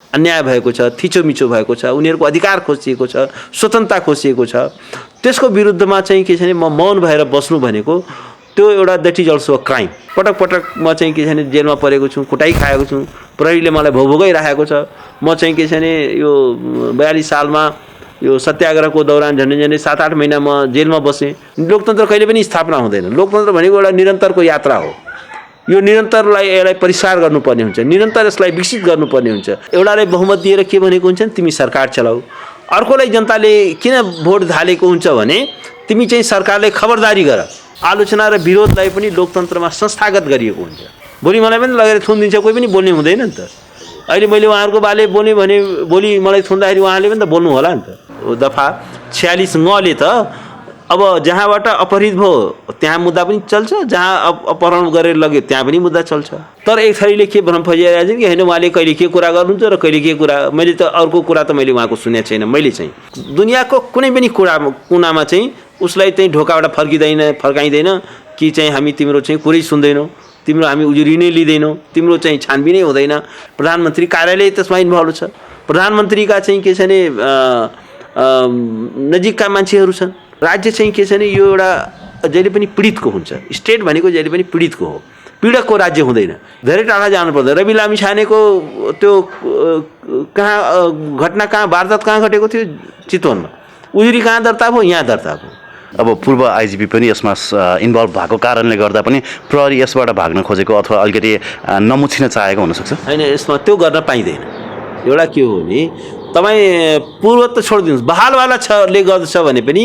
अन्याय भएको छ, थिचोमिचो भएको छ, उनीहरूको अधिकार खोजिएको छ, स्वतन्त्रता खोजिएको छ, त्यसको विरुद्धमा चाहिँ के छ भने म मौन भएर बस्नु भनेको त्यो एउटा that is also a crime. पटक पटक म चाहिँ के छ भने जेलमा परेको छु, कुटाइ खाएको छु, प्रहरीले मलाई भोगभोगै राखेको छ। म चाहिँ के छ भने यो 42 सालमा यो सत्याग्रहको दौरान झन्डै 7-8 महिना म जेलमा बसेँ। लोकतन्त्र कहिले पनि स्थापना हुँदैन। लोकतन्त्र भनेको एउटा निरन्तरको यात्रा हो। यो निरन्तरलाई यसलाई परिष्कार गर्नुपर्ने हुन्छ, निरन्तर यसलाई विकसित गर्नुपर्ने हुन्छ। एउटालाई बहुमत दिएर के भनेको हुन्छ नि तिमी सरकार चलाऊ, अर्कोलाई जनताले किन भोट हालेको हुन्छ भने तिमी चाहिँ सरकारले खबरदारी गर। आलोचना र विरोधलाई पनि लोकतन्त्रमा संस्थागत गरिएको हुन्छ। भोलि मलाई पनि लगेर थुनिदिन्छ, कोही पनि बोल्ने हुँदैन नि त। अहिले मैले उहाँहरूको बाले बोल्ने भने भोलि मलाई थुन्दाखेरि उहाँले पनि त बोल्नु होला नि त। दफा 46 ले त अब जहाँबाट अपहरित भयो त्यहाँ मुद्दा पनि चल्छ, जहाँ अपहरण गरेर लग्यो त्यहाँ पनि मुद्दा चल्छ। तर एक थरीले के भ्रम फैलिरहेको छ कि होइन उहाँले कहिले के कुरा गर्नुहुन्छ र कहिले के कुरा। मैले त अर्को कुरा त मैले उहाँको सुनेको छैन। मैले चाहिँ दुनियाँको कुनै पनि कुनामा चाहिँ उसलाई चाहिँ ढोकाबाट फर्काइँदैन कि चाहिँ हामी तिम्रो चाहिँ कुरै सुन्दैनौँ, तिम्रो हामी उजुरी नै लिँदैनौँ, तिम्रो चाहिँ छानबिनै हुँदैन। प्रधानमन्त्री कार्यालय त्यसमा इन्भल्भ छ। प्रधानमन्त्रीका चाहिँ के छ भने नजिकका मान्छेहरू छन्। राज्य चाहिँ के छ भने यो एउटा जहिले पनि पीडितको हुन्छ। स्टेट भनेको जहिले पनि पीडितको हो, पीडकको राज्य हुँदैन। धेरै टाढा जानु पर्दैन। रवि लामिछानेको त्यो कहाँ घटना कहाँ वारदात कहाँ घटेको थियो? चितवनमा। उजुरी कहाँ दर्ता भयो? यहाँ दर्ता भयो। अब पूर्व आइजिपी पनि यसमा इन्भल्भ भएको कारणले गर्दा पनि प्रहरी यसबाट भाग्न खोजेको अथवा अलिकति नमुछिन चाहेको हुनसक्छ। होइन, यसमा त्यो गर्न पाइँदैन। एउटा के हो भने तपाईँ पूर्व त छोडिदिनुहोस्, बहालवाला ले गर्दछ भने पनि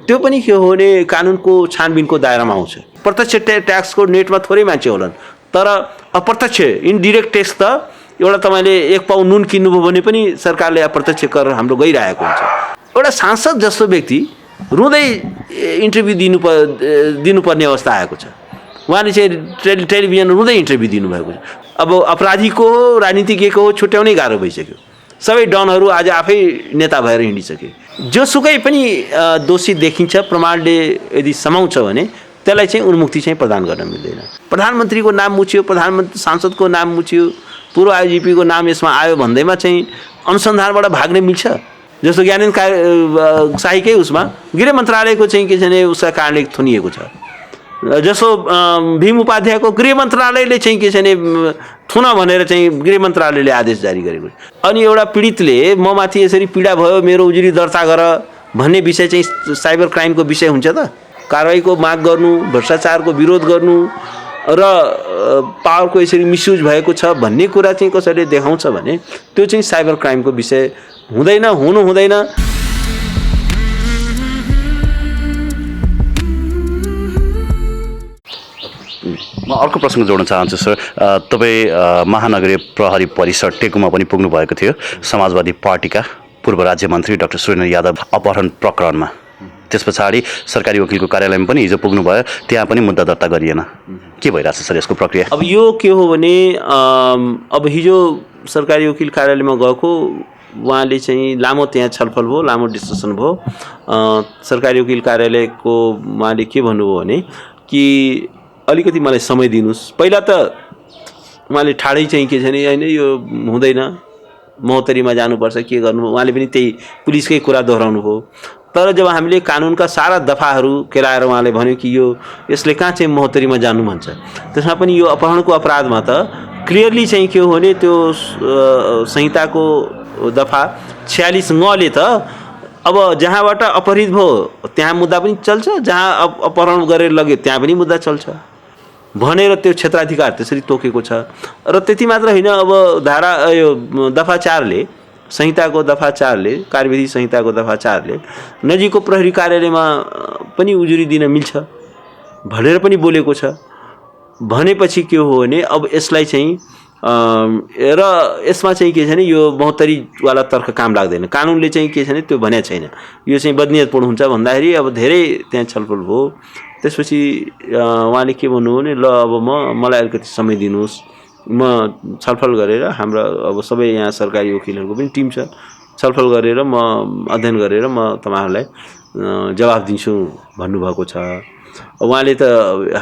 त्यो पनि के हो भने कानुनको छानबिनको दायरामा आउँछ। प्रत्यक्ष ट्याक्सको नेटमा थोरै मान्छे होलान्, तर अप्रत्यक्ष इनडिरेक्ट ट्याक्स त एउटा तपाईँले 1 पाउ नुन किन्नुभयो भने पनि सरकारले अप्रत्यक्ष कर हाम्रो गइरहेको हुन्छ। एउटा सांसद जस्तो व्यक्ति रुँदै इन्टरभ्यू दिनुपर्ने अवस्था आएको छ। उहाँले चाहिँ टेलिभिजन रुँदै इन्टरभ्यू दिनुभएको छ। अब अपराधीको हो राजनीतिज्ञको हो छुट्याउनै गाह्रो भइसक्यो। सबै डनहरू आज आफै नेता भएर हिँडिसके। जोसुकै पनि दोषी देखिन्छ, प्रमाणले यदि समाउँछ भने त्यसलाई चाहिँ उन्मुक्ति चाहिँ प्रदान गर्न मिल्दैन। प्रधानमन्त्रीको नाम मुछ्यो, प्रधानमन्त्री सांसदको नाम मुछ्यो, पूर्व आइजिपीको नाम यसमा आयो भन्दैमा चाहिँ अनुसन्धानबाट भाग्न मिल्छ? जस्तो ज्ञानेन्द्र शाहीकै उसमा गृह मन्त्रालयको चाहिँ के छ भने उसका कारणले थुनिएको छ। जसो भीम उपाध्यायको गृह मन्त्रालयले चाहिँ के छ भने थुन भनेर चाहिँ गृह मन्त्रालयले आदेश जारी गरेको छ। अनि एउटा पीडितले म माथि यसरी पीडा भयो मेरो उजुरी दर्ता गर भन्ने विषय चाहिँ साइबर क्राइमको विषय हुन्छ त? कारवाहीको माग गर्नु, भ्रष्टाचारको विरोध गर्नु र पावरको यसरी मिसयुज भएको छ भन्ने कुरा चाहिँ कसैले देखाउँछ भने त्यो चाहिँ साइबर क्राइमको विषय हुँदैन, हुनु हुँदैन। म अर्को प्रश्न जोड्न चाहन्छु सर। तपाईँ महानगरीय प्रहरी परिसर टेकुमा पनि पुग्नु भएको थियो समाजवादी पार्टीका पूर्व राज्य मन्त्री डाक्टर सुरेन्द्र यादव अपहरण प्रकरणमा। त्यस पछाडि सरकारी वकिलको कार्यालयमा पनि हिजो पुग्नुभयो, त्यहाँ पनि मुद्दा दर्ता गरिएन। के भइरहेछ सर यसको प्रक्रिया? अब यो के हो भने अब हिजो सरकारी वकिल कार्यालयमा गएको उहाँले चाहिँ लामो त्यहाँ छलफल भयो, लामो डिस्कसन भयो। सरकारी वकिल कार्यालयको उहाँले के भन्नुभयो भने कि अलिकति मलाई समय दिनुहोस्। पहिला त उहाँले ठाडै चाहिँ के छ भने होइन यो हुँदैन, महोत्तरीमा जानुपर्छ, के गर्नु, उहाँले पनि त्यही पुलिसकै कुरा दोहोऱ्याउनु भयो। तर जब हामीले कानुनका सारा दफाहरू केलाएर उहाँले भन्यो कि यो यसले कहाँ चाहिँ महोत्तरीमा जानु भन्छ, त्यसमा पनि यो अपहरणको अपराधमा त क्लियरली चाहिँ के हो भने त्यो संहिताको दफा 46 ले त अब जहाँबाट अपहरित भयो त्यहाँ मुद्दा पनि चल्छ, जहाँ अपहरण गरेर लग्यो त्यहाँ पनि मुद्दा चल्छ भनेर त्यो क्षेत्राधिकार त्यसरी तोकेको छ। र त्यति मात्र होइन, अब धारा यो दफा 4 ले संहिताको दफा 4 ले कार्यविधि संहिताको दफा 4 ले नजिकको प्रहरी कार्यालयमा पनि उजुरी दिन मिल्छ भनेर पनि बोलेको छ। भनेपछि के हो भने अब यसलाई चाहिँ र यसमा चाहिँ के छ भने यो महोत्तरीवाला तर्क काम लाग्दैन। कानुनले चाहिँ के छ भने त्यो भनेको छैन, यो चाहिँ बदनियतपूर्ण हुन्छ भन्दाखेरि अब धेरै त्यहाँ छलफल भयो। त्यसपछि उहाँले के भन्नुभयो भने ल अब मलाई अलिकति समय दिनुहोस्, म छलफल गरेर हाम्रो अब सबै यहाँ सरकारी वकिलहरूको पनि टिम छ, छलफल गरेर म अध्ययन गरेर म तपाईँहरूलाई जवाफ दिन्छु भन्नुभएको छ। उहाँले त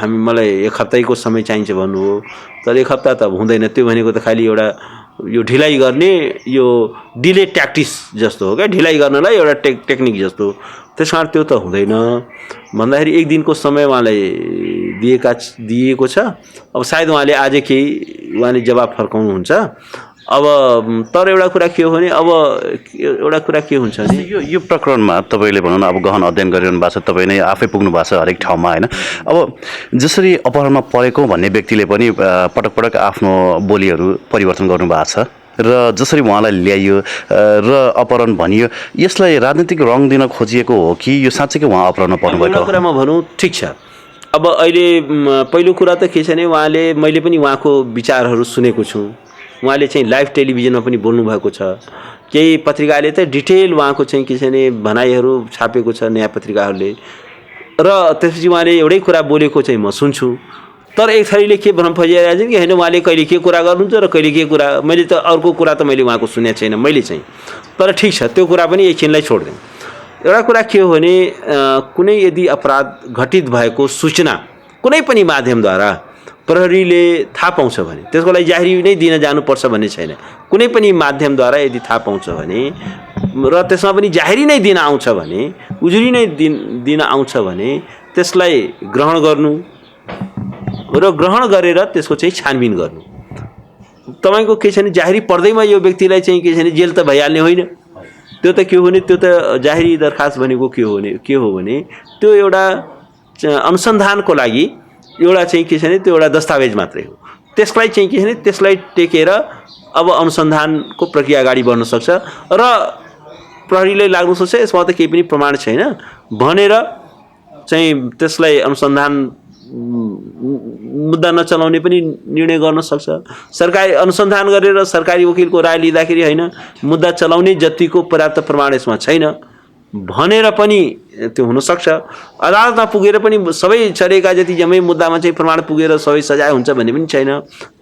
मलाई 1 हप्ताको समय चाहिन्छ भन्नुभयो, तर 1 हप्ता त हुँदैन। त्यो भनेको त खालि एउटा यो ढिलाइ गर्ने यो डिले ट्याक्टिस जस्तो हो क्या, ढिलाइ गर्नलाई एउटा टेक्निक जस्तो। त्यस कारण त्यो त हुँदैन भन्दाखेरि 1 दिनको समय उहाँलाई दिएको छ। अब सायद उहाँले आज केही उहाँले जवाब फर्काउनुहुन्छ। अब तर एउटा कुरा के हो भने अब एउटा कुरा के हुन्छ भने यो प्रकरणमा तपाईँले भनौँ न अब गहन अध्ययन गरिरहनु भएको छ, तपाईँ नै आफै पुग्नु भएको छ हरेक ठाउँमा होइन। अब जसरी अपहरणमा परेको भन्ने व्यक्तिले पनि पटक पटक आफ्नो बोलीहरू परिवर्तन गर्नुभएको छ र जसरी उहाँलाई ल्याइयो र अपहरण भनियो, यसलाई राजनीतिक रङ दिन खोजिएको हो कि यो साँच्चैकै उहाँ अपहरणमा पर्नुभएको? कुरा म भनौँ ठिक छ। अब अहिले पहिलो कुरा त के छ भने मैले पनि उहाँको विचारहरू सुनेको छु। उहाँले चाहिँ लाइभ टेलिभिजनमा पनि बोल्नु भएको छ। केही पत्रिकाले त डिटेल उहाँको चाहिँ के छ भने भनाइहरू छापेको छ नयाँ पत्रिकाहरूले, र त्यसपछि उहाँले एउटै कुरा बोलेको चाहिँ म सुन्छु। तर एक थरीले के भ्रम फैलाइरहेको छ कि होइन उहाँले कहिले के कुरा गर्नुहुन्छ र कहिले के कुरा, मैले त अर्को कुरा त मैले उहाँको सुनेको छैन मैले चाहिँ। तर ठिक छ, त्यो कुरा पनि एकछिनलाई छोड्दैन। एउटा कुरा के हो भने कुनै यदि अपराध घटित भएको सूचना कुनै पनि माध्यमद्वारा प्रहरीले थाहा पाउँछ भने त्यसको लागि जाहेरी नै दिन जानुपर्छ भन्ने छैन। कुनै पनि माध्यमद्वारा यदि थाहा पाउँछ भने र त्यसमा पनि जाहेरी नै दिन आउँछ भने, उजुरी नै दिन आउँछ भने त्यसलाई ग्रहण गर्नु र ग्रहण गरेर त्यसको चाहिँ छानबिन गर्नु। तपाईँको के छ भने जाहेरी पर्दैमा यो व्यक्तिलाई चाहिँ के छ भने जेल त भइहाल्ने होइन। त्यो त के हो भने त्यो त जाहेरी दरखास्त भनेको के हो भने त्यो एउटा अनुसन्धानको लागि एउटा चाहिँ के छ भने त्यो एउटा दस्तावेज मात्रै हो। त्यसलाई चाहिँ के छ भने त्यसलाई टेकेर अब अनुसन्धानको प्रक्रिया अगाडि बढ्न सक्छ र प्रहरीलाई लाग्न सक्छ यसमा त केही पनि प्रमाण छैन भनेर चाहिँ त्यसलाई अनुसन्धान मुद्दा नचलाउने पनि निर्णय गर्न सक्छ। सरकारी अनुसन्धान गरेर सरकारी वकिलको राय लिँदाखेरि होइन मुद्दा चलाउने जतिको पर्याप्त प्रमाण यसमा छैन भनेर पनि त्यो हुनसक्छ। अदालतमा पुगेर पनि सबै चलेका जति जम्मै मुद्दामा चाहिँ प्रमाण पुगेर सबै सजाय हुन्छ भन्ने पनि छैन।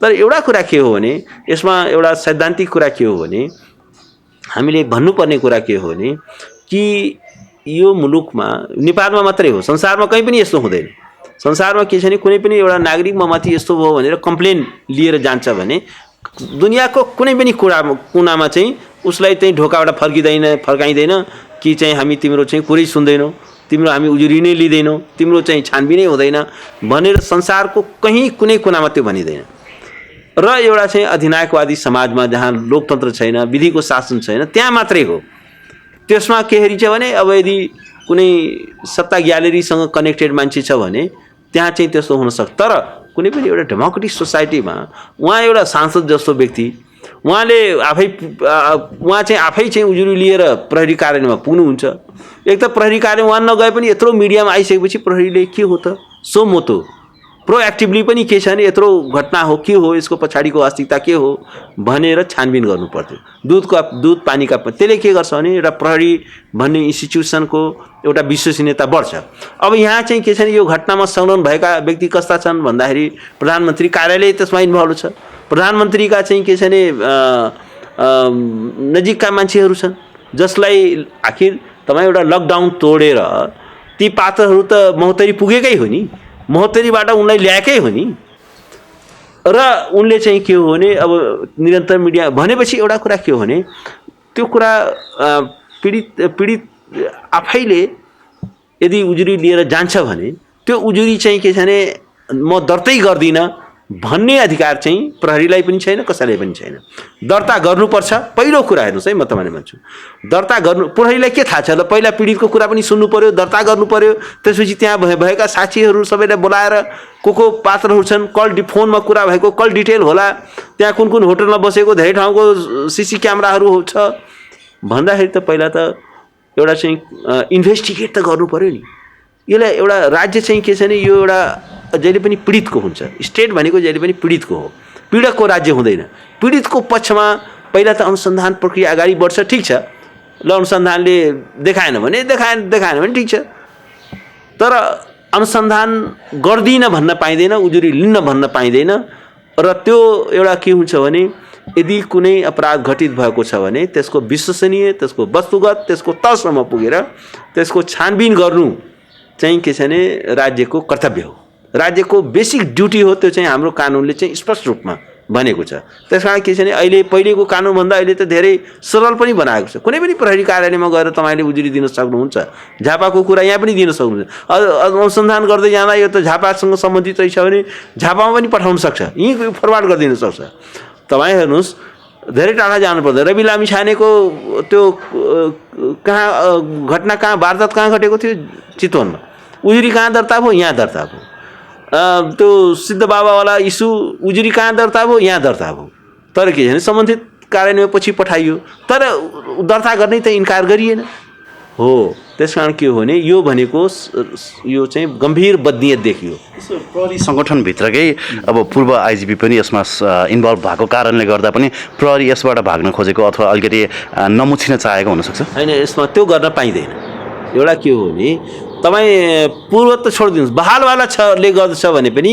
तर एउटा कुरा के हो भने यसमा एउटा सैद्धान्तिक कुरा के हो भने हामीले भन्नुपर्ने कुरा के हो भने कि यो मुलुकमा नेपालमा मात्रै हो, संसारमा कहीँ पनि यस्तो हुँदैन। संसारमा के छ भने कुनै पनि एउटा नागरिक ममाथि यस्तो भयो भनेर कम्प्लेन लिएर जान्छ भने दुनियाँको कुनै पनि कुनामा चाहिँ उसलाई चाहिँ ढोकाबाट फर्काइँदैन कि चाहिँ हामी तिम्रो चाहिँ कुरै सुन्दैनौँ, तिम्रो हामी उजुरी नै लिँदैनौँ, तिम्रो चाहिँ छानबिनै हुँदैन भनेर संसारको कहीँ कुनै कुनामा त्यो भनिँदैन। र एउटा चाहिँ अधिनायकवादी समाजमा जहाँ लोकतन्त्र छैन, विधिको शासन छैन, त्यहाँ मात्रै हो। त्यसमा के हेरी छ भने अब यदि कुनै सत्ता ग्यालेरीसँग कनेक्टेड मान्छे छ भने त्यहाँ चाहिँ त्यस्तो हुनसक्छ। तर कुनै पनि एउटा डेमोक्रेटिक सोसाइटीमा उहाँ एउटा सांसद जस्तो व्यक्ति उहाँ चाहिँ आफै चाहिँ उजुरी लिएर प्रहरी कार्यालयमा पुग्नुहुन्छ। एक त प्रहरी कार्यालय उहाँ नगए पनि यत्रो मिडियामा आइसकेपछि प्रहरीले के हो त सो मोतो प्रोएक्टिभली पनि के छ भने यत्रो घटना हो के हो यसको पछाडिको वास्तविकता के हो भनेर छानबिन गर्नु पर्थ्यो। दुध पानीका त्यसले के गर्छ भने एउटा प्रहरी भन्ने इन्स्टिट्युसनको एउटा विश्वसनीयता बढ्छ। अब यहाँ चाहिँ के छ भने यो घटनामा संलग्न भएका व्यक्ति कस्ता छन् भन्दाखेरि प्रधानमन्त्री कार्यालय त्यसमा इन्भल्भ छ। प्रधानमन्त्रीका चाहिँ के छ भने नजिकका मान्छेहरू छन् जसलाई आखिर तपाईँ एउटा लकडाउन तोडेर ती पात्रहरू त महोत्तरी पुगेकै हो नि, महोत्तरीबाट उनलाई ल्याएकै हो नि। र उनले चाहिँ के हो भने अब निरन्तर मिडिया भनेपछि एउटा कुरा के हो भने त्यो कुरा पीडित आफैले यदि उजुरी लिएर जान्छ भने त्यो उजुरी चाहिँ के छ भने म दर्तै गर्दिनँ भन्ने अधिकार चाहिँ प्रहरीलाई पनि छैन, कसैलाई पनि छैन। दर्ता गर्नुपर्छ पहिलो कुरा। हेर्नुहोस् है, म तपाईँलाई भन्छु दर्ता गर्नु प्रहरीलाई के थाहा छ ल, पहिला पीडितको कुरा पनि सुन्नु पर्यो, दर्ता गर्नु पर्यो, त्यसपछि त्यहाँ भएका साक्षीहरू सबैलाई बोलाएर को पात्रहरू छन्, फोनमा कुरा भएको कल डिटेल होला, त्यहाँ कुन कुन होटलमा बसेको धेरै ठाउँको सीसी क्यामेराहरू छ भन्दाखेरि त पहिला त एउटा चाहिँ इन्भेस्टिगेट त गर्नु पर्यो नि। यसलाई एउटा राज्य चाहिँ के छ भने यो एउटा जहिले पनि पीडितको हुन्छ। स्टेट भनेको जहिले पनि पीडितको हो, पीडकको राज्य हुँदैन। पीडितको पक्षमा पहिला त अनुसन्धान प्रक्रिया अगाडि बढ्छ। ठिक छ, ल अनुसन्धानले देखाएन भने ठिक छ, तर अनुसन्धान गर्दिन भन्न पाइँदैन, उजुरी लिन्न भन्न पाइँदैन। र त्यो एउटा के हुन्छ भने यदि कुनै अपराध घटित भएको छ भने त्यसको विश्वसनीय, त्यसको वस्तुगत, त्यसको तहसम्म पुगेर त्यसको छानबिन गर्नु चाहिँ के छ भने राज्यको कर्तव्य हो, राज्यको बेसिक ड्युटी हो। त्यो चाहिँ हाम्रो कानुनले चाहिँ स्पष्ट रूपमा भनेको छ। त्यसकारण के छ भने अहिले पहिलेको कानुनभन्दा अहिले त धेरै सरल पनि बनाएको छ। कुनै पनि प्रहरी कार्यालयमा गएर तपाईँले उजुरी दिन सक्नुहुन्छ। झापाको कुरा यहाँ पनि दिन सक्नुहुन्छ। अनुसन्धान गर्दै जाँदा यो त झापासँग सम्बन्धित रहेछ भने झापामा पनि पठाउन सक्छ, यहीँ फरवार्ड गरिदिन सक्छ। तपाईँ हेर्नुहोस् धेरै टाढा जानु पर्दैन। रवि लामिछानेको त्यो कहाँ घटना कहाँ वारदात कहाँ घटेको थियो? चितवनमा। उजुरी कहाँ दर्ता भयो? यहाँ दर्ता भयो। त्यो सिद्ध बाबावाला इस्यु उजुरी कहाँ दर्ता भयो? यहाँ दर्ता भयो। तर के भने सम्बन्धित कार्यालयमा पछि पठाइयो, तर दर्ता गर्ने त इन्कार गरिएन हो। त्यसकारण के हो भने यो भनेको यो चाहिँ गम्भीर बदनीयत देखियो। प्रहरी सङ्गठनभित्रकै अब पूर्व आइजिपी पनि यसमा इन्भल्भ भएको कारणले गर्दा पनि प्रहरी यसबाट भाग्न खोजेको अथवा अलिकति नमुछिन चाहेको हुनसक्छ। होइन, यसमा त्यो गर्न पाइँदैन। एउटा के हो भने तपाईँ पूर्व त छोडिदिनुहोस्, बहालवाला ले गर्दछ भने पनि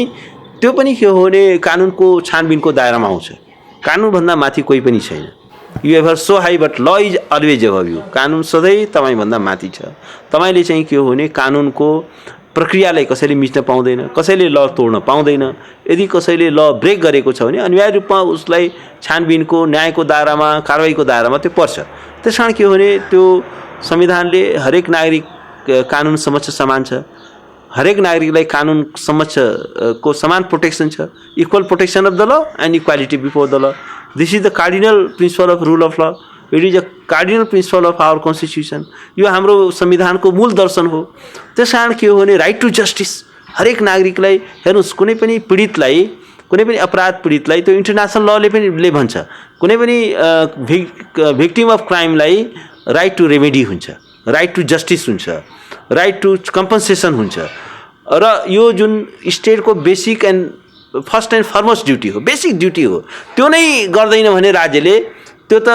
त्यो पनि के हो भने कानुनको छानबिनको दायरामा आउँछ। कानुनभन्दा माथि कोही पनि छैन। You ever so high but ल इज अलवेज एभव यु। कानुन सधैँ तपाईँभन्दा माथि छ। तपाईँले चाहिँ के हो भने कानुनको प्रक्रियालाई कसैले मिच्न पाउँदैन, कसैले ल तोड्न पाउँदैन। यदि कसैले ल ब्रेक गरेको छ भने अनिवार्य रूपमा उसलाई छानबिनको न्यायको दायरामा कारवाहीको दायरामा त्यो पर्छ। त्यस कारण के हो भने त्यो संविधानले हरेक नागरिक कानुन समक्ष समान छ। हरेक नागरिकलाई कानुन समक्ष को समान प्रोटेक्सन छ। Equal protection of the law and equality before the law. This is the cardinal principle of rule of law. It is a cardinal principle of our constitution. यो हाम्रो संविधानको मूल दर्शन हो। त्यस कारण के हो भने राइट टु जस्टिस हरेक नागरिकलाई हेर्नुहोस्, कुनै पनि पीडितलाई, कुनै पनि अपराध पीडितलाई त्यो इन्टरनेसनल लले पनि भन्छ, कुनै पनि भिक्टिम अफ क्राइमलाई राइट टु रेमेडी हुन्छ, राइट टु जस्टिस हुन्छ, राइट टु कम्पन्सेसन हुन्छ। र यो जुन स्टेटको basic and first and foremost duty हो, बेसिक ड्युटी हो, त्यो नै गर्दैन भने राज्यले, त्यो त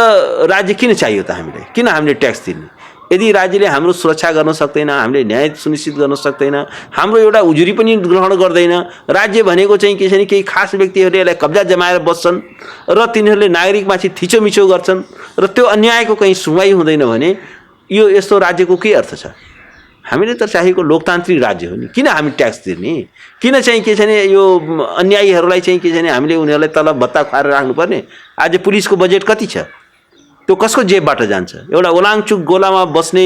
राज्य किन चाहियो त हामीलाई? किन हामीले ट्याक्स तिर्ने? यदि राज्यले हाम्रो सुरक्षा गर्न सक्दैन, हामीले न्याय सुनिश्चित गर्न सक्दैन, हाम्रो एउटा उजुरी पनि ग्रहण गर्दैन, राज्य भनेको चाहिँ के छ भने केही खास व्यक्तिहरूले यसलाई कब्जा जमाएर बस्छन् र तिनीहरूले नागरिकमाथि थिचोमिचो गर्छन् र त्यो अन्यायको कहीँ सुनवाई हुँदैन भने यो यस्तो राज्यको के अर्थ छ? हामीले त चाहेको लोकतान्त्रिक राज्य हो नि। किन हामी ट्याक्स तिर्ने? किन चाहिँ के छ भने यो अन्यायीहरूलाई चाहिँ के छ भने हामीले उनीहरूलाई तलब भत्ता खुवाएर राख्नुपर्ने? आज पुलिसको बजेट कति छ? त्यो कसको जेबबाट जान्छ? एउटा ओलाङचुक गोलामा बस्ने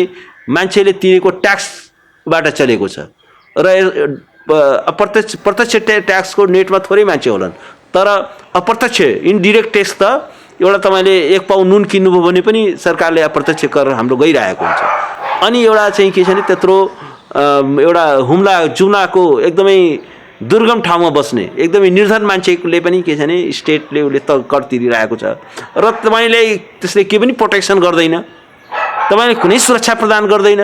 मान्छेले तिरेको ट्याक्सबाट चलेको छ। र प्रत्यक्ष ट्याक्सको नेटमा थोरै मान्छे होलान्, तर अप्रत्यक्ष इन्डिरेक्ट ट्याक्स त एउटा तपाईँले 1 पाउ नुन किन्नुभयो भने पनि सरकारले अप्रत्यक्ष कर हाम्रो गइरहेको हुन्छ। अनि एउटा चाहिँ के छ भने त्यत्रो एउटा हुम्ला जुम्लाको एकदमै दुर्गम ठाउँमा बस्ने एकदमै निर्धन मान्छेले पनि के छ भने स्टेटले उसले त कर तिरिरहेको छ र तपाईँले त्यसले के पनि प्रोटेक्सन गर्दैन, तपाईँले कुनै सुरक्षा प्रदान गर्दैन।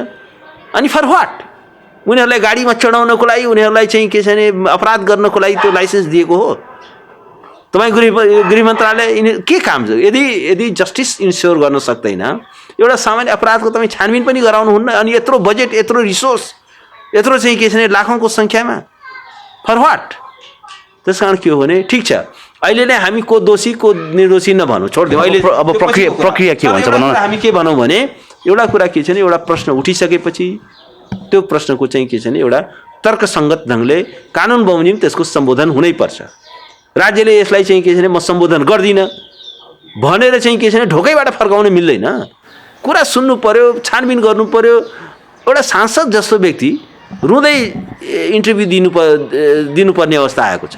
अनि फर वाट? उनीहरूलाई गाडीमा चढाउनको लागि, उनीहरूलाई चाहिँ के छ भने अपराध गर्नको लागि त्यो लाइसेन्स दिएको हो? तपाईँ गृह मन्त्रालय के काम छ? यदि जस्टिस इन्स्योर गर्न सक्दैन, एउटा सामान्य अपराधको तपाईँ छानबिन पनि गराउनुहुन्न, अनि यत्रो बजेट, यत्रो रिसोर्स, यत्रो चाहिँ के छ भने लाखौँको सङ्ख्यामा, फर वाट? त्यस कारण के हो भने ठिक छ, अहिले नै हामी को दोषी को निर्दोषी नभनौँ, छोडिदिउँ। अहिले अब प्रक्रिया के हुन्छ भनौँ न? हामी के भनौँ भने एउटा कुरा के छ भने एउटा प्रश्न उठिसकेपछि त्यो प्रश्नको चाहिँ के छ भने एउटा तर्कसङ्गत ढङ्गले कानुन बमोजिम त्यसको सम्बोधन हुनैपर्छ। राज्यले यसलाई चाहिँ के छ भने म सम्बोधन गर्दिनँ भनेर चाहिँ के छ भने ढोकैबाट फर्काउन मिल्दैन। कुरा सुन्नु पर्यो, छानबिन गर्नु पर्यो। एउटा सांसद जस्तो व्यक्ति रुँदै इन्टरभ्यू दिनुपर्ने अवस्था आएको छ।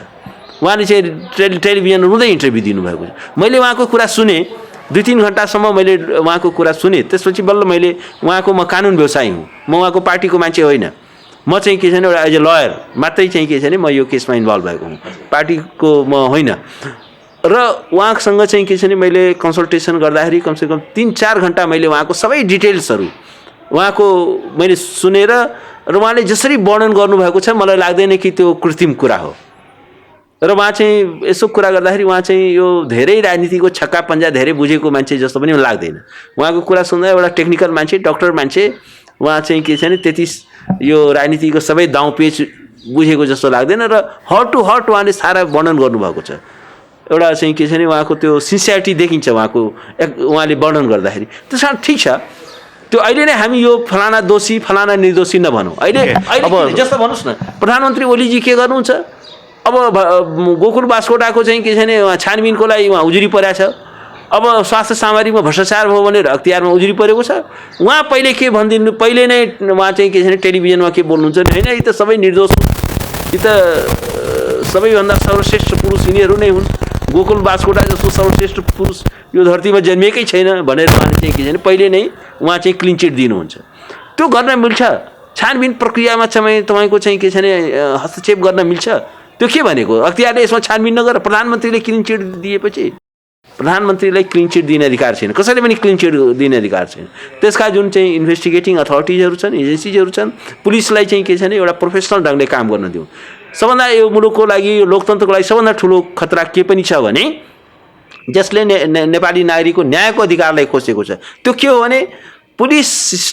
उहाँले चाहिँ टेलिभिजन रुँदै इन्टरभ्यू दिनुभएको छ। मैले उहाँको कुरा सुने, 2-3 घन्टासम्म मैले उहाँको कुरा सुने। त्यसपछि बल्ल मैले उहाँको, म कानुन व्यवसायी हुँ, म उहाँको पार्टीको मान्छे होइन, म चाहिँ के छ भने एउटा एज ए लयर मात्रै चाहिँ के छ भने म यो केसमा इन्भल्भ भएको हुँ, पार्टीको म होइन। र उहाँसँग चाहिँ के छ भने मैले कन्सल्टेसन गर्दाखेरि कमसेकम 3-4 घन्टा मैले उहाँको सबै डिटेल्सहरू उहाँको मैले सुनेर, र उहाँले जसरी वर्णन गर्नुभएको छ मलाई लाग्दैन कि त्यो कृत्रिम कुरा हो। र उहाँ चाहिँ यसो कुरा गर्दाखेरि उहाँ चाहिँ यो धेरै राजनीतिको छक्का पन्जा धेरै बुझेको मान्छे जस्तो पनि लाग्दैन। उहाँको कुरा सुन्दा एउटा टेक्निकल मान्छे, डक्टर मान्छे, उहाँ चाहिँ के छ भने त्यति यो राजनीतिको सबै दाउपेच बुझेको जस्तो लाग्दैन। र हर्ट टु हर्ट उहाँले सारा वर्णन गर्नुभएको छ। एउटा चाहिँ के छ भने उहाँको त्यो सिन्सियरिटी देखिन्छ उहाँले वर्णन गर्दाखेरि। त्यस कारण ठिक छ, त्यो अहिले नै हामी यो फलाना दोषी फलाना निर्दोषी नभनौँ। अहिले जस्तो भन्नुहोस् न, प्रधानमन्त्री ओलीजी के गर्नुहुन्छ? अब गोकुल बास्कोटाको चाहिँ के छ भने उहाँ छानबिनको लागि उहाँ उजुरी परेको छ। अब स्वास्थ्य सामग्रीमा भ्रष्टाचार भयो भनेर अख्तियारमा उजुरी परेको छ। उहाँ पहिले के भनिदिनु, पहिले नै उहाँ चाहिँ के छ भने टेलिभिजनमा के बोल्नुहुन्छ नि, होइन यी त सबै निर्दोष हुन्, यी त सबैभन्दा सर्वश्रेष्ठ पुरुष यिनीहरू नै हुन्, गोकुल बास्कोटा जस्तो सर्वश्रेष्ठ पुरुष यो धरतीमा जन्मिएकै छैन भनेर उहाँले चाहिँ के छ भने पहिले नै उहाँ चाहिँ क्लिन चिट दिनुहुन्छ। त्यो गर्न मिल्छ? छानबिन प्रक्रियामा चाहिँ तपाईँको चाहिँ के छ भने हस्तक्षेप गर्न मिल्छ? त्यो के भनेको? अख्तियारले यसमा छानबिन नगर प्रधानमन्त्रीले क्लिन चिट दिएपछि प्रधानमन्त्रीलाई क्लिन चिट दिने अधिकार छैन, कसैले पनि क्लिन चिट दिने अधिकार छैन। त्यसका जुन चाहिँ इन्भेस्टिगेटिङ अथोरिटिजहरू छन्, एजेन्सिजहरू छन्, पुलिसलाई चाहिँ के छ भने एउटा प्रोफेसनल ढङ्गले काम गर्न दिउँ। सबभन्दा यो मुलुकको लागि, यो लोकतन्त्रको लागि सबभन्दा ठुलो खतरा के पनि छ भने जसले नेपाली नागरिकको न्यायको अधिकारलाई खोसेको छ, त्यो के हो भने पुलिस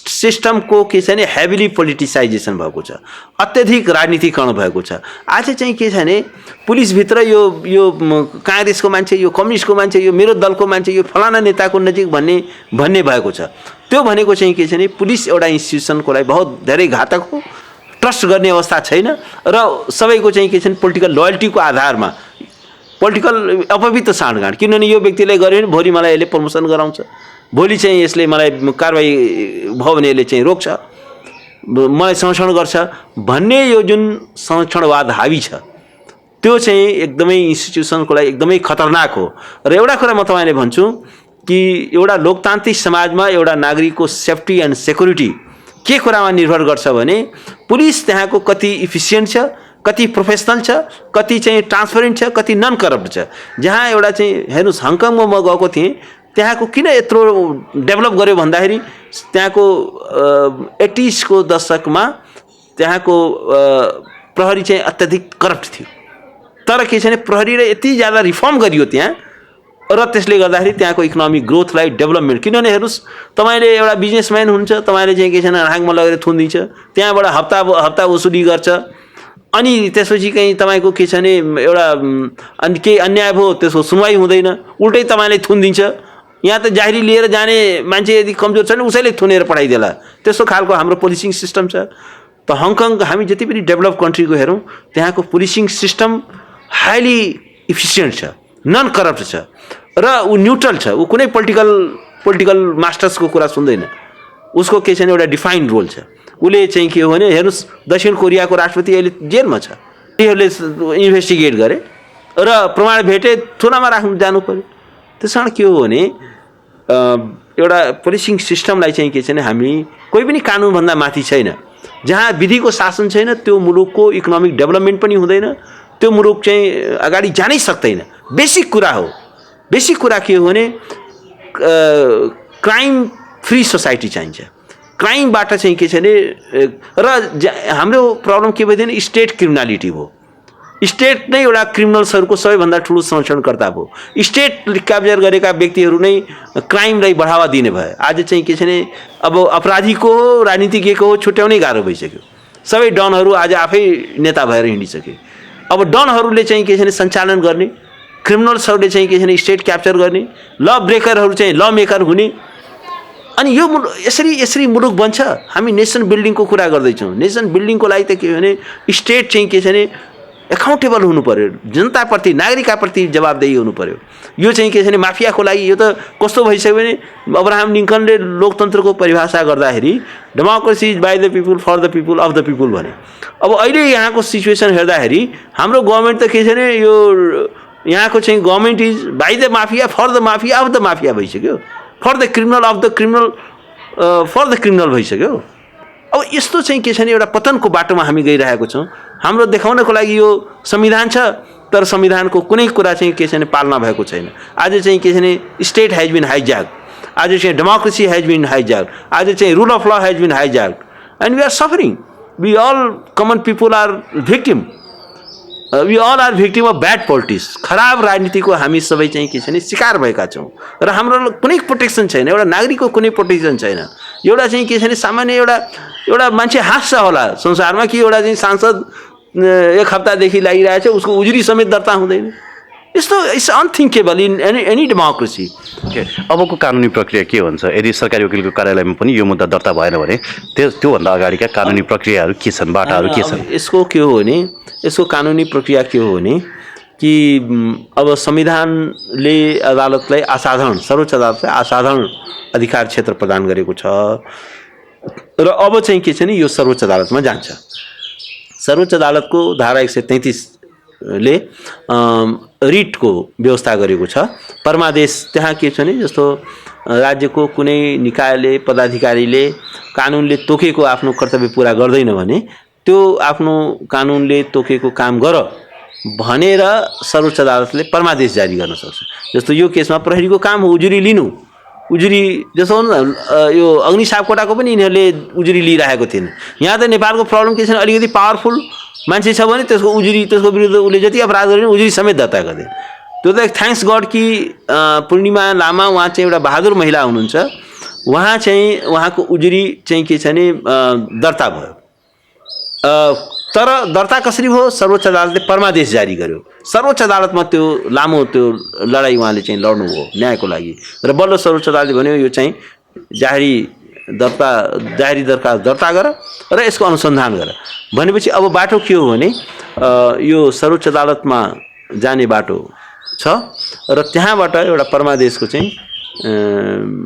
सिस्टमको के छ भने हेभिली पोलिटिसाइजेसन भएको छ, अत्यधिक राजनीतिकरण भएको छ। आज चाहिँ के छ भने पुलिसभित्र यो काङ्ग्रेसको मान्छे, यो कम्युनिस्टको मान्छे, यो मेरो दलको मान्छे, यो फलाना नेताको नजिक भन्ने भएको छ। त्यो भनेको चाहिँ के छ भने पुलिस एउटा इन्स्टिट्युसनको लागि बहुत धेरै घातक हो, ट्रस्ट गर्ने अवस्था छैन र सबैको चाहिँ के छ भने पोलिटिकल लोयल्टीको आधारमा पोलिटिकल अपवित्र साँठगाँठ, किनभने यो व्यक्तिलाई गऱ्यो भने भोलि मलाई यसले प्रमोसन गराउँछ, भोलि चाहिँ यसले मलाई कारबाही भयो भने यसले चाहिँ रोक्छ, मलाई संरक्षण गर्छ भन्ने यो जुन संरक्षणवाद हावी छ त्यो चाहिँ एकदमै इन्स्टिट्युसनको लागि एकदमै खतरनाक हो। र एउटा कुरा म तपाईँले भन्छु कि एउटा लोकतान्त्रिक समाजमा एउटा नागरिकको सेफ्टी एन्ड सेक्युरिटी के कुरामा निर्भर गर्छ भने पुलिस त्यहाँको कति इफिसियन्ट छ, कति प्रोफेसनल छ, कति चाहिँ ट्रान्सपेरेन्ट छ, कति नन करप्ट छ। जहाँ एउटा चाहिँ हेर्नुहोस् हङकङमा म गएको थिएँ, त्यहाँको किन यत्रो डेभलप गर्यो भन्दाखेरि त्यहाँको 80s को दशकमा त्यहाँको प्रहरी चाहिँ अत्यधिक करप्ट थियो, तर के छ भने प्रहरीले यति ज्यादा रिफर्म गरियो त्यहाँ र त्यसले गर्दाखेरि त्यहाँको इकोनोमिक ग्रोथलाई डेभलपमेन्ट, किनभने हेर्नुहोस् तपाईँले एउटा बिजनेसम्यान हुन्छ, तपाईँले चाहिँ के छ भने राङमा लगेर थुनिदिन्छ, त्यहाँबाट हप्ता वसुली गर्छ, अनि त्यसपछि कहीँ तपाईँको के छ भने एउटा अनि केही अन्याय भयो त्यसको सुनवाई हुँदैन, उल्टै तपाईँलाई थुनिदिन्छ। यहाँ त जाहेरी लिएर जाने मान्छे यदि कमजोर छ भने उसैले थुनेर पठाइदेला, त्यस्तो खालको हाम्रो पुलिसिङ सिस्टम छ। त हङकङ हामी जति पनि डेभलप कन्ट्रीको हेरौँ त्यहाँको पुलिसिङ सिस्टम हाइली इफिसियन्ट छ, नन करप्ट छ र ऊ न्युट्रल छ, ऊ कुनै पोलिटिकल मास्टर्सको कुरा सुन्दैन, उसको के छ भने एउटा डिफाइन्ड रोल छ। उसले चाहिँ के हो भने हेर्नुहोस् दक्षिण कोरियाको राष्ट्रपति अहिले जेलमा छ, यिनीहरूले इन्भेस्टिगेट गरे र प्रमाण भेटे थुनामा राख्नु जानु पर्यो। त्यस कारण के हो भने एउटा पुलिसिङ सिस्टमलाई चाहिँ के छ भने हामी कोही पनि कानुनभन्दा माथि छैन, जहाँ विधिको शासन छैन त्यो मुलुकको इकोनोमिक डेभलपमेन्ट पनि हुँदैन, त्यो मुलुक चाहिँ अगाडि जानै सक्दैन। बेसिक कुरा हो, बेसिक कुरा के हो भने क्राइम फ्री सोसाइटी चाहिन्छ। क्राइमबाट चाहिँ के छ भने र हाम्रो प्रब्लम के भइदियो भने स्टेट क्रिमिनालिटी भयो, स्टेट नै एउटा क्रिमिनल्सहरूको सबैभन्दा ठुलो संरक्षणकर्ता भयो, स्टेट क्याप्चर गरेका व्यक्तिहरू नै क्राइमलाई बढावा दिने भयो। आज चाहिँ के छ भने अब अपराधीको हो राजनीतिज्ञको हो छुट्याउनै गाह्रो भइसक्यो, सबै डनहरू आज आफै नेता भएर हिँडिसके। अब डनहरूले चाहिँ के छ भने सञ्चालन गर्ने, क्रिमिनल्सहरूले चाहिँ के छ भने स्टेट क्याप्चर गर्ने, ल ब्रेकरहरू चाहिँ ल मेकर हुने, अनि यो यसरी मुलुक बन्छ। हामी नेसन बिल्डिङको कुरा गर्दैछौँ, नेसन बिल्डिङको लागि त के भने स्टेट चाहिँ के छ भने एकाउन्टेबल हुनु पर्यो, जनताप्रति नागरिकप्रति जवाबदेही हुनु पर्यो। यो चाहिँ के छ भने माफियाको लागि यो त कस्तो भइसक्यो भने अब्राहम लिङ्कनले लोकतन्त्रको परिभाषा गर्दाखेरि democracy is by the people for the people of the people भने। अब अहिले यहाँको सिचुएसन हेर्दाखेरि हाम्रो गभर्मेन्ट त के छ भने यो यहाँको चाहिँ government is by the mafia for the mafia of the mafia भइसक्यो, for the criminal of the criminal for the criminal भइसक्यो। अब यस्तो चाहिँ के छ भने एउटा पतनको बाटोमा हामी गइरहेको छौँ। हाम्रो देखाउनको लागि यो संविधान छ, तर संविधानको कुनै कुरा चाहिँ के छ भने पालना भएको छैन। आज चाहिँ के छ भने स्टेट हैज बिन हाइज्याक, आज चाहिँ डेमोक्रेसी हैज बिन हाइज्याक, आज चाहिँ rule of law has been hijack and we are suffering. We all common people are victim, we all are victim of bad politics. खराब राजनीतिको हामी सबै चाहिँ के छ भने शिकार भएका छौँ र हाम्रो कुनै प्रोटेक्सन छैन, एउटा नागरिकको कुनै प्रोटेक्सन छैन। एउटा चाहिँ के छ भने सामान्य एउटा मान्छे हाँस्छ होला संसारमा कि एउटा चाहिँ सांसद एक हप्तादेखि लागिरहेछ उसको उजुरी समेत दर्ता हुँदैन, यस्तो it's unthinkable in any democracy. Okay, अबको कानुनी प्रक्रिया के हुन्छ? यदि सरकारी वकिलको कार्यालयमा पनि यो मुद्दा दर्ता भएन भने त्योभन्दा अगाडिका कानुनी प्रक्रियाहरू के छन्, बाटाहरू के छन्? यसको के हो भने, यसको कानुनी प्रक्रिया के हो भने कि अब संविधानले अदालतलाई असाधारण, सर्वोच्च अदालतलाई असाधारण अधिकार क्षेत्र प्रदान गरेको छ र अब चाहिँ के छ नि, यो सर्वोच्च अदालतमा जान्छ। सर्वोच्च अदालतको धारा 133 ले रिटको व्यवस्था गरेको छ। परमादेश त्यहाँ के छ नि, जस्तो राज्यको कुनै निकायले, पदाधिकारीले कानुनले तोकेको आफ्नो कर्तव्य पुरा गर्दैन भने त्यो आफ्नो कानुनले तोकेको काम गर भनेर सर्वोच्च अदालतले परमादेश जारी गर्न सक्छ। जस्तो यो केसमा प्रहरीको काम हो उजुरी लिनु, उजुरी जस्तो हो न, यो अग्नि सापकोटाको पनि यिनीहरूले उजुरी लिइरहेको थिएन। यहाँ त नेपालको प्रब्लम के छ, अलिकति पावरफुल मान्छे छ भने त्यसको उजुरी, त्यसको विरुद्ध उसले जति अपराध गरे उजुरी समेत दर्ता गर्दैन। त्यो त थ्याङ्क्स गड कि पूर्णिमा लामा उहाँ चाहिँ एउटा बहादुर महिला हुनुहुन्छ, उहाँ चाहिँ उहाँको उजुरी चाहिँ के छ भने दर्ता भयो। तर दर्ता कसरी भयो? सर्वोच्च अदालतले परमादेश जारी गर्यो। सर्वोच्च अदालतमा त्यो लामो त्यो लडाइँ उहाँले चाहिँ लड्नुभयो न्यायको लागि र बल्ल सर्वोच्च अदालतले भन्यो यो चाहिँ जाहेरी दरखास्त दर्ता गर र यसको अनुसन्धान गर भनेपछि अब बाटो के हो भने यो सर्वोच्च अदालतमा जाने बाटो छ र त्यहाँबाट एउटा परमादेशको चाहिँ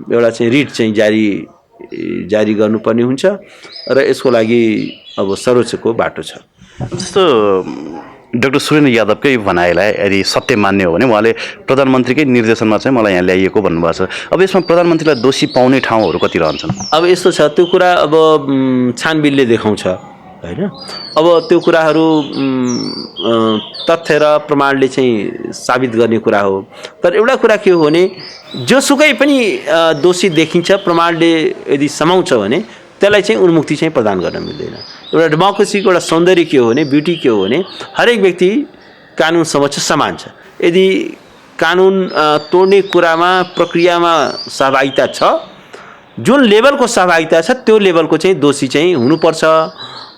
एउटा चाहिँ रिट चाहिँ जारी गर्नुपर्ने हुन्छ र यसको लागि अब सर्वोच्चको बाटो छ। जस्तो डाक्टर सुरेन्द्र यादवकै भनाइलाई यदि सत्य मान्ने हो भने उहाँले प्रधानमन्त्रीकै निर्देशनमा चाहिँ मलाई यहाँ ल्याइएको भन्नुभएको छ। अब यसमा प्रधानमन्त्रीलाई दोषी पाउने ठाउँहरू कति रहन्छन्? अब यस्तो छ, त्यो कुरा अब छानबिनले देखाउँछ होइन। अब त्यो कुराहरू तथ्य र प्रमाणले चाहिँ साबित गर्ने कुरा हो। तर एउटा कुरा के हो भने जोसुकै पनि दोषी देखिन्छ, प्रमाणले यदि समाउँछ भने त्यसलाई चाहिँ उन्मुक्ति चाहिँ प्रदान गर्न मिल्दैन। एउटा डेमोक्रेसीको एउटा सौन्दर्य के हो भने, ब्युटी के हो भने हरेक व्यक्ति कानुन समक्ष समान छ। यदि कानुन तोड्ने कुरामा प्रक्रियामा सहभागिता छ, जुन लेभलको सहभागिता छ त्यो लेभलको चाहिँ दोषी चाहिँ हुनुपर्छ।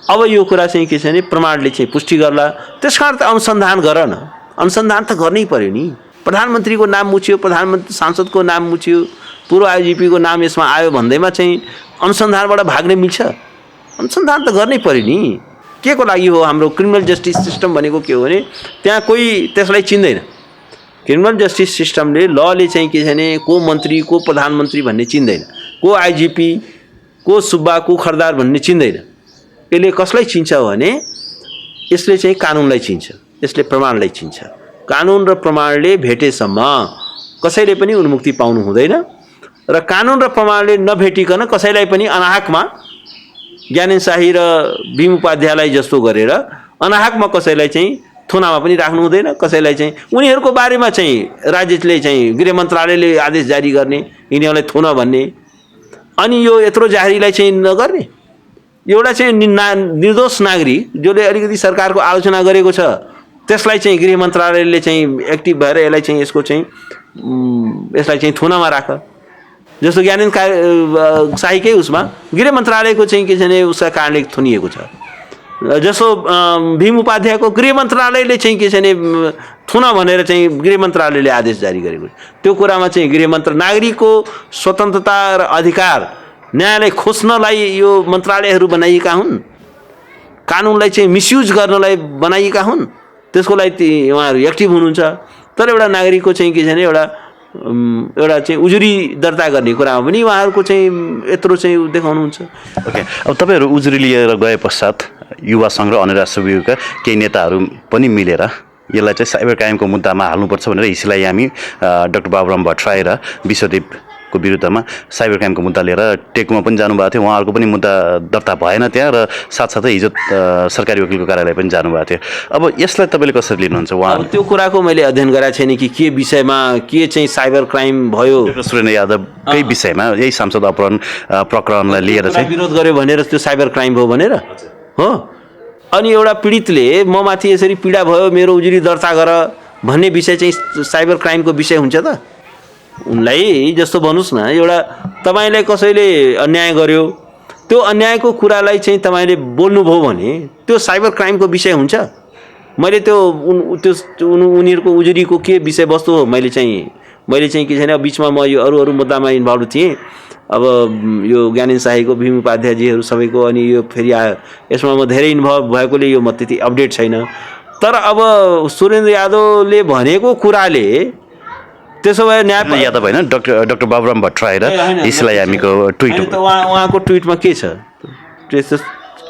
अब यो कुरा चाहिँ के छ भने प्रमाणले चाहिँ पुष्टि गर्ला। त्यसकारण त अनुसन्धान गर न, अनुसन्धान त गर्नै पर्यो नि। प्रधानमन्त्रीको नाम मुछ्यो, प्रधानमन्त्री सांसदको नाम मुछ्यो, पूर्व आइजिपीको नाम यसमा आयो भन्दैमा चाहिँ अनुसन्धानबाट भाग्न मिल्छ? अनुसन्धान त गर्नै पर्यो नि। के को लागि हो? हाम्रो क्रिमिनल जस्टिस सिस्टम भनेको के हो भने त्यहाँ कोही त्यसलाई चिन्दैन। क्रिमिनल जस्टिस सिस्टमले लले चाहिँ के छ भने को मन्त्री, को प्रधानमन्त्री भन्ने चिन्दैन, को आइजिपी, को सुब्बा, को खरदार भन्ने चिन्दैन। यसले कसलाई चिन्छ भने यसले चाहिँ कानुनलाई चिन्छ, यसले प्रमाणलाई चिन्छ। कानुन र प्रमाणले भेटेसम्म कसैले पनि उन्मुक्ति पाउनु हुँदैन र कानुन र प्रमाणले नभेटिकन कसैलाई पनि अनाहकमा ज्ञानेन्द्र शाही र भीम उपाध्यायलाई जस्तो गरेर अनाहकमा कसैलाई चाहिँ थुनामा पनि राख्नु हुँदैन। कसैलाई चाहिँ उनीहरूको बारेमा चाहिँ राज्यले चाहिँ गृह मन्त्रालयले आदेश जारी गर्ने यिनीहरूलाई थुन भन्ने, अनि यो यत्रो जाहेरीलाई चाहिँ नगर्ने। एउटा चाहिँ निर्दोष नागरिक जसले अलिकति सरकारको आलोचना गरेको छ त्यसलाई चाहिँ गृह मन्त्रालयले चाहिँ एक्टिभ भएर यसलाई चाहिँ यसलाई चाहिँ थुनामा राख। जस्तो ज्ञानेन्द्र शाहीकै उसमा गृह मन्त्रालयको चाहिँ के छ भने उसका कारणले थुनिएको छ। जस्तो भीम उपाध्यायको गृह मन्त्रालयले चाहिँ के छ भने थुन भनेर चाहिँ गृह मन्त्रालयले आदेश जारी गरेको छ। त्यो कुरामा चाहिँ नागरिकको स्वतन्त्रता र अधिकार न्यायलाई खोज्नलाई यो मन्त्रालयहरू बनाइएका हुन्, कानुनलाई चाहिँ मिसयुज गर्नलाई बनाइएका हुन्। त्यसको लागि उहाँहरू एक्टिभ हुनुहुन्छ। तर एउटा नागरिकको चाहिँ के छ भने एउटा चाहिँ उजुरी दर्ता गर्ने कुरामा पनि उहाँहरूको चाहिँ यत्रो चाहिँ देखाउनुहुन्छ। ओके, अब तपाईँहरू उजुरी लिएर गए पश्चात युवा सङ्घ र अन्य राष्ट्र वियोगका केही नेताहरू पनि मिलेर यसलाई चाहिँ साइबर क्राइमको मुद्दामा हाल्नुपर्छ भनेर हिसिलाई हामी डाक्टर बाबुराम भट्टराई र विश्वदेवको विरुद्धमा साइबर क्राइमको मुद्दा लिएर टेकुमा पनि जानुभएको थियो। उहाँहरूको पनि मुद्दा दर्ता भएन त्यहाँ र साथसाथै हिजो सरकारी वकिलको कार्यालय पनि जानुभएको थियो। अब यसलाई तपाईँले कसरी लिनुहुन्छ? उहाँ त्यो कुराको मैले अध्ययन गरेको छैन कि के विषयमा के चाहिँ साइबर क्राइम भयो। सुरेन्द्र यादवकै विषयमा यही सांसद अपहरण प्रकरणलाई लिएर चाहिँ विरोध गर्यो भनेर त्यो साइबर क्राइम भयो भनेर हो। अनि एउटा पीडितले म माथि यसरी पीडा भयो, मेरो उजुरी दर्ता गर भन्ने विषय चाहिँ साइबर क्राइमको विषय हुन्छ त? उनलाई जस्तो भन्नुहोस् न, एउटा तपाईँलाई कसैले अन्याय गर्यो, त्यो अन्यायको कुरालाई चाहिँ तपाईँले बोल्नुभयो भने त्यो साइबर क्राइमको विषय हुन्छ? मैले त्यो उनीहरूको उजुरीको के विषयवस्तु हो मैले चाहिँ के छैन बिचमा म यो अरू मुद्दामा इन्भल्भ थिएँ। अब यो ज्ञानेन्द्र शाहीको भीम उपाध्यायजीहरू सबैको अनि यो फेरि आयो यसमा म धेरै इन्भल्भ भएकोले यो म त्यति अपडेट छैन। तर अब सुरेन्द्र यादवले भनेको कुराले त्यसो भए यादव होइन डाक्टर बाबुराम भट्टराई र इस्लायामीको ट्विट उहाँको ट्विटमा के छ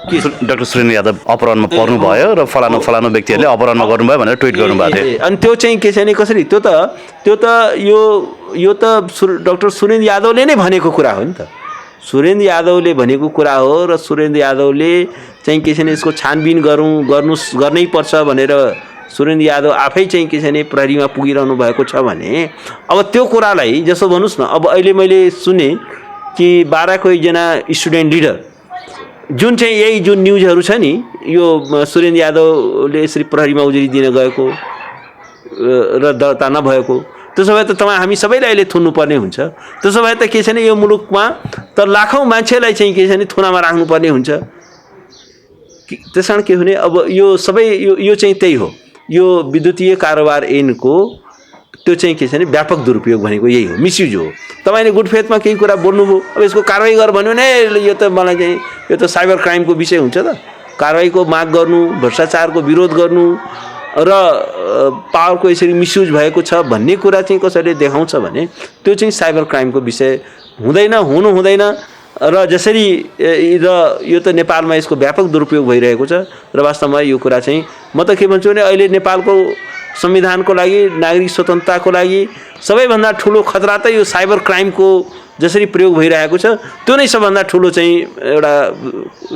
डाक्टर सुरेन्द्र यादव अपहरणमा पर्नुभयो र फलानु व्यक्तिहरूले अपहरणमा गर्नुभयो भनेर ट्विट गर्नुभएको थियो। अनि त्यो चाहिँ के छ भने कसरी त्यो त यो त डाक्टर सुरेन्द्र यादवले नै भनेको कुरा हो नि त। सुरेन्द्र यादवले भनेको कुरा हो र सुरेन्द्र यादवले चाहिँ के छ भने यसको छानबिन गर्नै पर्छ भनेर सुरेन्द्र यादव आफै चाहिँ के छ भने प्रहरीमा पुगिरहनु भएको छ भने अब त्यो कुरालाई जसो भन्नुहोस् न। अब अहिले मैले सुने कि बाराको एकजना स्टुडेन्ट लिडर जुन चाहिँ यही जुन न्युजहरू छ नि यो सुरेन्द्र यादवले यसरी प्रहरीमा उजुरी दिन गएको र दर्ता नभएको त्यसो भए त हामी सबैलाई अहिले थुन्नुपर्ने हुन्छ। त्यसो भए त के छ भने यो मुलुकमा त लाखौँ मान्छेलाई चाहिँ के छ भने थुनामा राख्नुपर्ने हुन्छ। त्यस कारण के हुने अब यो सबै यो चाहिँ त्यही हो। यो विद्युतीय कारोबार ऐनको त्यो चाहिँ के छ भने व्यापक दुरुपयोग भनेको यही हो, मिसयुज हो। तपाईँले गुड फेथमा केही कुरा बोल्नुभयो अब यसको कारवाही गर भन्यो भने यो त मलाई चाहिँ यो त साइबर क्राइमको विषय हुन्छ त। कारवाहीको माग गर्नु, भ्रष्टाचारको विरोध गर्नु र पावरको यसरी मिसयुज भएको छ भन्ने कुरा चाहिँ कसैले देखाउँछ भने त्यो चाहिँ साइबर क्राइमको विषय हुनु हुँदैन। र जसरी र यो त नेपालमा यसको व्यापक दुरुपयोग भइरहेको छ र वास्तवमा यो कुरा चाहिँ म त के भन्छु भने अहिले नेपालको संविधानको लागि नागरिक स्वतन्त्रताको लागि सबैभन्दा ठुलो खतरा त यो साइबर क्राइमको जसरी प्रयोग भइरहेको छ त्यो नै सबभन्दा ठुलो चाहिँ एउटा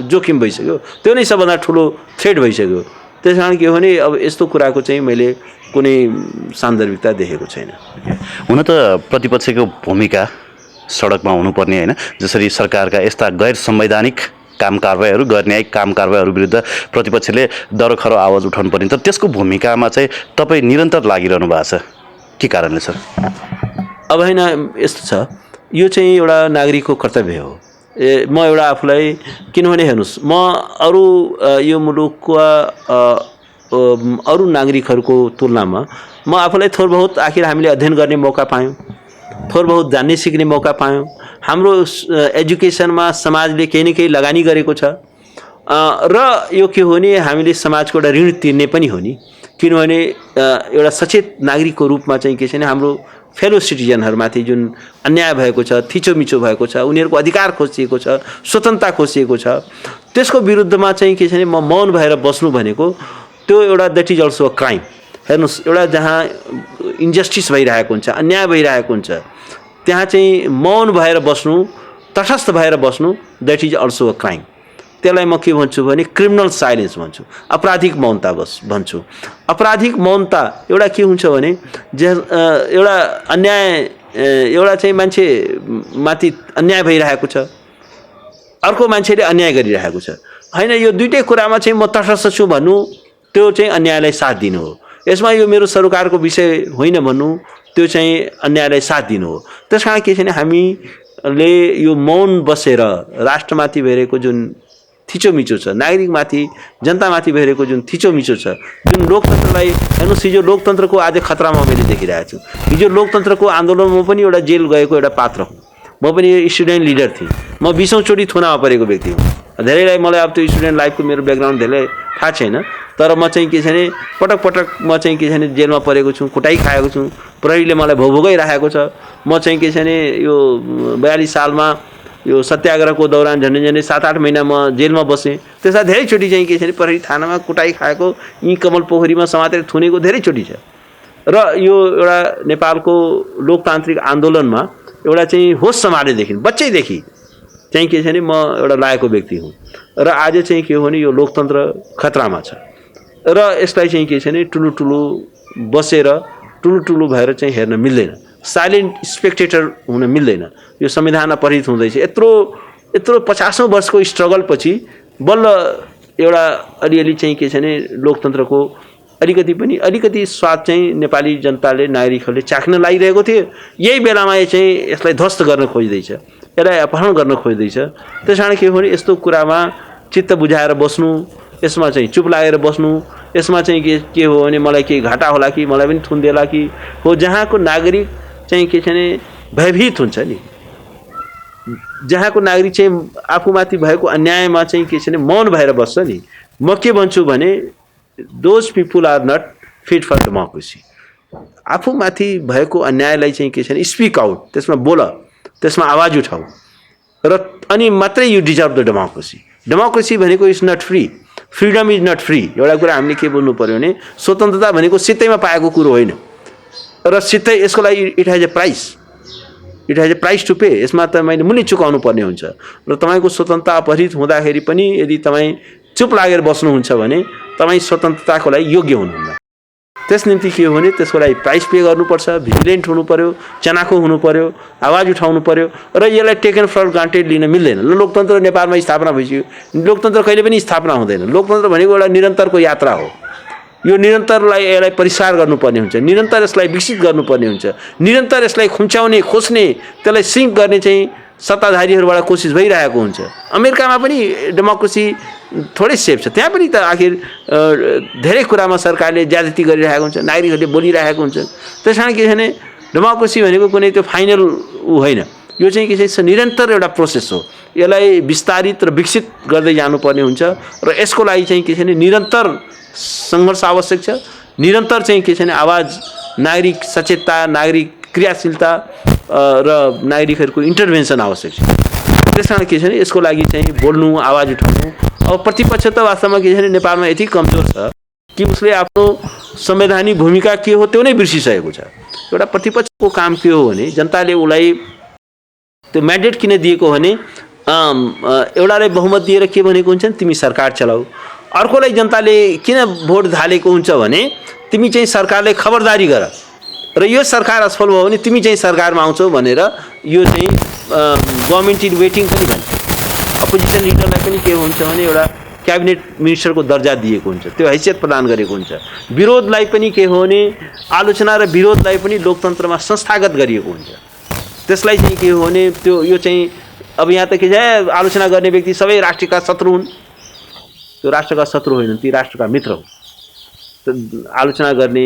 जोखिम भइसक्यो, त्यो नै सबभन्दा ठुलो थ्रेट भइसक्यो। त्यस कारण के हो भने अब यस्तो कुराको चाहिँ मैले कुनै सान्दर्भिकता देखेको छैन। हुन त प्रतिपक्षको भूमिका सडकमा हुनुपर्ने होइन, जसरी सरकारका यस्ता गैर संवैधानिक काम कारबाहीहरू गैर न्यायिक काम कारबाहीहरू विरुद्ध प्रतिपक्षले दरखरो आवाज उठाउनु पर्ने। तर त्यसको भूमिकामा चाहिँ तपाईँ निरन्तर लागिरहनु भएको छ, के कारणले सर? अब होइन यस्तो छ, यो चाहिँ एउटा नागरिकको कर्तव्य हो। म एउटा आफूलाई किनभने हेर्नुहोस् म अरू यो मुलुकका अरू नागरिकहरूको तुलनामा म आफूलाई थोर बहुत आखिर हामीले अध्ययन गर्ने मौका पायौँ, थोर बहुत जान्ने सिक्ने मौका पायौँ। हाम्रो एजुकेसनमा समाजले केही न केही लगानी गरेको छ र यो के हो भने हामीले समाजको एउटा ऋण तिर्ने पनि हो नि। किनभने एउटा सचेत नागरिकको रूपमा चाहिँ के छ भने हाम्रो फेलो सिटिजनहरूमाथि जुन अन्याय भएको छ, थिचोमिचो भएको छ, उनीहरूको अधिकार खोसिएको छ, स्वतन्त्रता खोसिएको छ, त्यसको विरुद्धमा चाहिँ के छ भने म मौन भएर बस्नु भनेको त्यो एउटा that is also a crime. हेर्नुहोस् एउटा जहाँ इन्जस्टिस भइरहेको हुन्छ, अन्याय भइरहेको हुन्छ त्यहाँ चाहिँ मौन भएर बस्नु, तटस्थ भएर बस्नु that is also a crime. त्यसलाई म के भन्छु भने क्रिमिनल साइलेन्स भन्छु, आपराधिक मौनता भन्छु। आपराधिक मौनता एउटा के हुन्छ भने एउटा अन्याय एउटा चाहिँ मान्छे माथि अन्याय भइरहेको छ, अर्को मान्छेले अन्याय गरिरहेको छ, होइन यो दुईटै कुरामा चाहिँ म तटस्थ छु भन्नु त्यो चाहिँ अन्यायलाई साथ दिनु हो। यसमा यो मेरो सरकारको विषय होइन भन्नु त्यो चाहिँ अन्यायलाई साथ दिनु हो। त्यस कारण के छ भने हामीले यो मौन बसेर राष्ट्रमाथि भइरहेको जुन थिचोमिचो छ, नागरिकमाथि जनतामाथि भइरहेको जुन थिचोमिचो छ, जुन लोकतन्त्रलाई हेर्नुहोस् हिजो लोकतन्त्रको आज खतरामा मैले देखिरहेको छु। हिजो लोकतन्त्रको आन्दोलनमा पनि एउटा जेल गएको एउटा पात्र हुँ, म पनि स्टुडेन्ट लिडर थिएँ, म 20औं चोटि थुनामा परेको व्यक्ति हुँ। धेरैलाई मलाई अब त्यो स्टुडेन्ट लाइफको मेरो ब्याकग्राउन्ड धेरै थाहा छैन, तर म चाहिँ के छ भने पटक पटक म चाहिँ के छ भने जेलमा परेको छु, कुटाइ खाएको छु, प्रहरीले मलाई भोगोगाइराखेको छ। म चाहिँ के छ भने यो 42 सालमा यो सत्याग्रहको दौरान झन्डै 7-8 महिना म जेलमा बसेँ। त्यसमा धेरैचोटि चाहिँ के छ भने प्रहरी थानामा कुटाइ खाएको, यी कमल पोखरीमा समातेर थुनेको धेरैचोटि छ। र यो एउटा नेपालको लोकतान्त्रिक आन्दोलनमा एउटा चाहिँ होस सम्हालेदेखि बच्चैदेखि चाहिँ के छ भने म एउटा लागेको व्यक्ति हुँ र आज चाहिँ के हो भने यो लोकतन्त्र खतरामा छ र यसलाई चाहिँ के छ भने ठुलो बसेर ठुलो भएर चाहिँ हेर्न मिल्दैन, साइलेन्ट स्पेक्टेटर हुन मिल्दैन। यो संविधानमा परित हुँदैछ, यत्रो 50औं वर्षको स्ट्रगल पछि बल्ल एउटा अलिअलि चाहिँ के छ भने लोकतन्त्रको अलिकति स्वाद चाहिँ नेपाली जनताले नागरिकहरूले चाख्न लागिरहेको थियो। यही बेलामा चाहिँ यसलाई ध्वस्त गर्न खोज्दैछ, यसलाई अपहरण गर्न खोज्दैछ। त्यसकारण के हो भने यस्तो कुरामा चित्त बुझाएर बस्नु, यसमा चाहिँ चुप लागेर बस्नु, यसमा चाहिँ के हो भने मलाई केही घाटा होला कि मलाई पनि थुन देला कि हो, जहाँको नागरिक चाहिँ के छ भने भयभीत हुन्छ नि, जहाँको नागरिक चाहिँ आफूमाथि भएको अन्यायमा चाहिँ के छ भने मौन भएर बस्छ नि। म के भन्छु भने those people are not fit for democracy. आफूमाथि भएको अन्यायलाई चाहिँ के छ भने स्पिक आउट, त्यसमा बोल, त्यसमा आवाज उठाऊ र अनि मात्रै you deserve the democracy. Democracy भनेको is not free, freedom is not free. एउटा कुरा हामीले के बोल्नु पर्यो भने स्वतन्त्रता भनेको सित्तैमा पाएको कुरो होइन र सित्तै यसको लागि it has a price, it has a price to pay. यसमा तपाईँले मूल्य चुकाउनु पर्ने हुन्छ र तपाईँको स्वतन्त्रता अपहरित हुँदाखेरि पनि यदि तपाईँ चुप लागेर बस्नुहुन्छ भने तपाईँ स्वतन्त्रताको लागि योग्य हुनुहुन्न। त्यस निम्ति के हो भने त्यसको लागि प्राइस पे गर्नुपर्छ, भिजिलेन्ट हुनु पर्यो, चनाखो हुनु पर्यो, आवाज उठाउनु पर्यो र यसलाई टेकन फर ग्रान्टेड लिन मिल्दैन। लोकतन्त्र नेपालमा स्थापना भइसक्यो, लोकतन्त्र कहिले पनि स्थापना हुँदैन। लोकतन्त्र भनेको एउटा निरन्तरको यात्रा हो। यो निरन्तरलाई यसलाई परिष्कार गर्नुपर्ने हुन्छ, निरन्तर यसलाई विकसित गर्नुपर्ने हुन्छ, निरन्तर यसलाई खुम्च्याउने, खोज्ने, त्यसलाई सिङ्क गर्ने चाहिँ सत्ताधारीहरूबाट कोसिस भइरहेको हुन्छ। अमेरिकामा पनि डेमोक्रेसी थोरै सेफ छ, त्यहाँ पनि त आखिर धेरै कुरामा सरकारले ज्यादती गरिरहेको हुन्छ, नागरिकहरूले बोलिरहेको हुन्छ। त्यस कारण के छ भने डेमोक्रेसी भनेको कुनै त्यो फाइनल होइन, यो चाहिँ के छ निरन्तर एउटा प्रोसेस हो। यसलाई विस्तारित र विकसित गर्दै जानुपर्ने हुन्छ र यसको लागि चाहिँ के छ भने निरन्तर सङ्घर्ष आवश्यक छ, निरन्तर चाहिँ के छ भने आवाज, नागरिक सचेतता, नागरिक क्रियाशीलता र नागरिकहरूको इन्टरभेन्सन आवश्यक छ। त्यस कारण के छ भने यसको लागि चाहिँ बोल्नु, आवाज उठाउनु। अब प्रतिपक्ष त वास्तवमा के छ भने नेपालमा यति कमजोर छ कि उसले आफ्नो संवैधानिक भूमिका के हो त्यो नै बिर्सिसकेको छ। एउटा प्रतिपक्षको काम के हो भने जनताले उसलाई त्यो म्यान्डेट किन दिएको भने एउटालाई बहुमत दिएर के भनेको हुन्छ नि तिमी सरकार चलाऊ, अर्कोलाई जनताले किन भोट हालेको हुन्छ भने तिमी चाहिँ सरकारलाई खबरदारी गर र यो सरकार असफल भयो भने तिमी चाहिँ सरकारमा आउँछौ भनेर यो चाहिँ गभर्मेन्ट इन वेटिङ पनि भन्छ। अपोजिसन लिडरलाई पनि के हुन्छ भने एउटा क्याबिनेट मिनिस्टरको दर्जा दिएको हुन्छ, त्यो हैसियत प्रदान गरेको हुन्छ। विरोधलाई पनि के हो भने आलोचना र विरोधलाई पनि लोकतन्त्रमा संस्थागत गरिएको हुन्छ। त्यसलाई चाहिँ के हो भने त्यो यो चाहिँ अब यहाँ त के छ आलोचना गर्ने व्यक्ति सबै राष्ट्रका शत्रु हुन्, त्यो राष्ट्रका शत्रु होइनन्, ती राष्ट्रका मित्र हुन्। आलोचना गर्ने,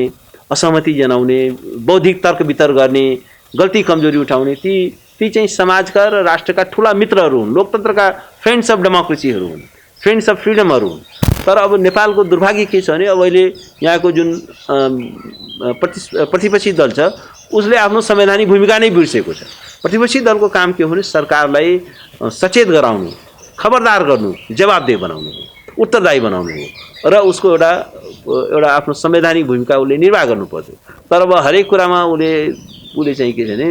असहमति जनाउने, बौद्धिक तर्क वितर्क गर्ने, गल्ती कमजोरी उठाउने ती चाहिँ समाजका र राष्ट्रका ठुला मित्रहरू हुन्, लोकतन्त्रका फ्रेन्ड्स अफ डेमोक्रेसीहरू हुन्, फ्रेन्ड्स अफ फ्रिडमहरू हुन्। तर अब नेपालको दुर्भाग्य के छ भने अब अहिले यहाँको जुन प्रतिपक्षी दल छ उसले आफ्नो संवैधानिक भूमिका नै बिर्सेको छ। प्रतिपक्षी दलको काम के हो भने सरकारलाई सचेत गराउनु, खबरदार गर्नु, जवाबदेह बनाउनु हो, उत्तरदायी बनाउनु हो र उसको एउटा आफ्नो संवैधानिक भूमिका उसले निर्वाह गर्नुपर्थ्यो। तर अब हरेक कुरामा उसले चाहिँ के छ भने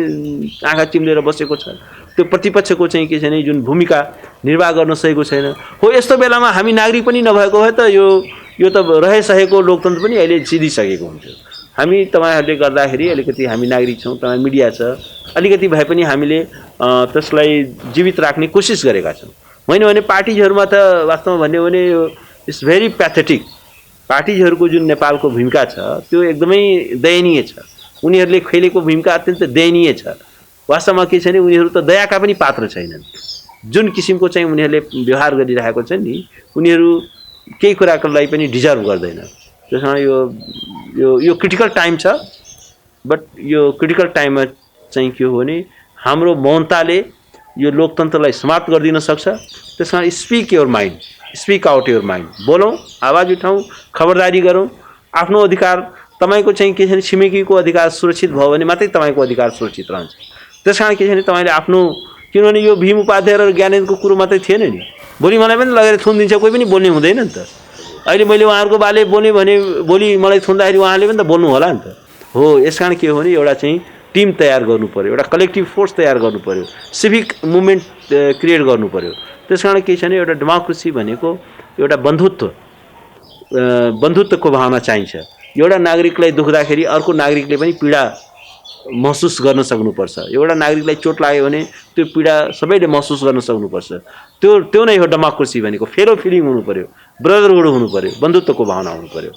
आँखा चिम्लेर बसेको छ। त्यो प्रतिपक्षको चाहिँ के छ भने जुन भूमिका निर्वाह गर्न सकेको छैन। हो यस्तो बेलामा हामी नागरिक पनि नभएको भए त यो त रहिसकेको लोकतन्त्र पनि अहिले सिधिसकेको हुन्थ्यो। हामी तपाईँहरूले गर्दाखेरि अलिकति हामी नागरिक छौँ, तपाईँ मिडिया छ, अलिकति भए पनि हामीले त्यसलाई जीवित राख्ने कोसिस गरेका छौँ। होइन भने पार्टिजहरूमा त वास्तवमा भन्यो भने इट्स भेरी प्याथेटिक। पार्टिजहरूको जुन नेपालको भूमिका छ त्यो एकदमै दयनीय छ। उनीहरूले खेलेको भूमिका अत्यन्त दयनीय छ। वास्तवमा के छ भने उनीहरू त दयाका पनि पात्र छैनन्। जुन किसिमको चाहिँ उनीहरूले व्यवहार गरिरहेको छ नि, उनीहरू केही कुराको लागि पनि डिजर्भ गर्दैन। त्यसमा यो क्रिटिकल टाइम छ। बट यो क्रिटिकल टाइममा चाहिँ के हो भने हाम्रो मौनताले यो लोकतन्त्रलाई समाप्त गरिदिन सक्छ। त्यसमा speak your mind, speak out your mind, बोलौँ, आवाज उठाउँ, खबरदारी गरौँ। आफ्नो अधिकार तपाईँको चाहिँ के छ भने छिमेकीको अधिकार सुरक्षित भयो भने मात्रै तपाईँको अधिकार सुरक्षित रहन्छ। त्यस कारण के छ भने तपाईँले आफ्नो, किनभने यो भीम उपाध्याय र ज्ञानेन्द्रको कुरो मात्रै थिएन नि, भोलि मलाई पनि लगेर थुनिदिन्छ, कोही पनि बोल्ने हुँदैन नि त। अहिले मैले उहाँहरूको बाले बोल्ने भने भोलि मलाई थुन्दाखेरि उहाँले पनि त बोल्नु होला नि त। हो, यस कारण के हो भने एउटा चाहिँ टिम तयार गर्नु पर्यो, एउटा कलेक्टिभ फोर्स तयार गर्नु पर्यो, सिभिक मुभमेन्ट क्रिएट गर्नु पर्यो। त्यस कारण के छ भने एउटा डेमोक्रेसी भनेको एउटा बन्धुत्वको भावना चाहिन्छ। एउटा नागरिकलाई दुख्दाखेरि अर्को नागरिकले पनि पीडा महसुस गर्न सक्नुपर्छ। एउटा नागरिकलाई चोट लाग्यो भने त्यो पीडा सबैले महसुस गर्न सक्नुपर्छ। त्यो नै हो डेमोक्रेसी भनेको। फेलो फिलिङ हुनु पर्यो, ब्रदरहुड हुनु पर्यो, बन्धुत्वको भावना हुनु पर्यो।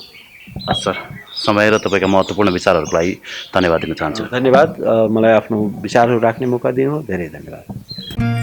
सर, समय र तपाईँका महत्त्वपूर्ण विचारहरूको लागि धन्यवाद दिन चाहन्छु। धन्यवाद, मलाई आफ्नो विचारहरू राख्ने मौका दिनु, धेरै धन्यवाद।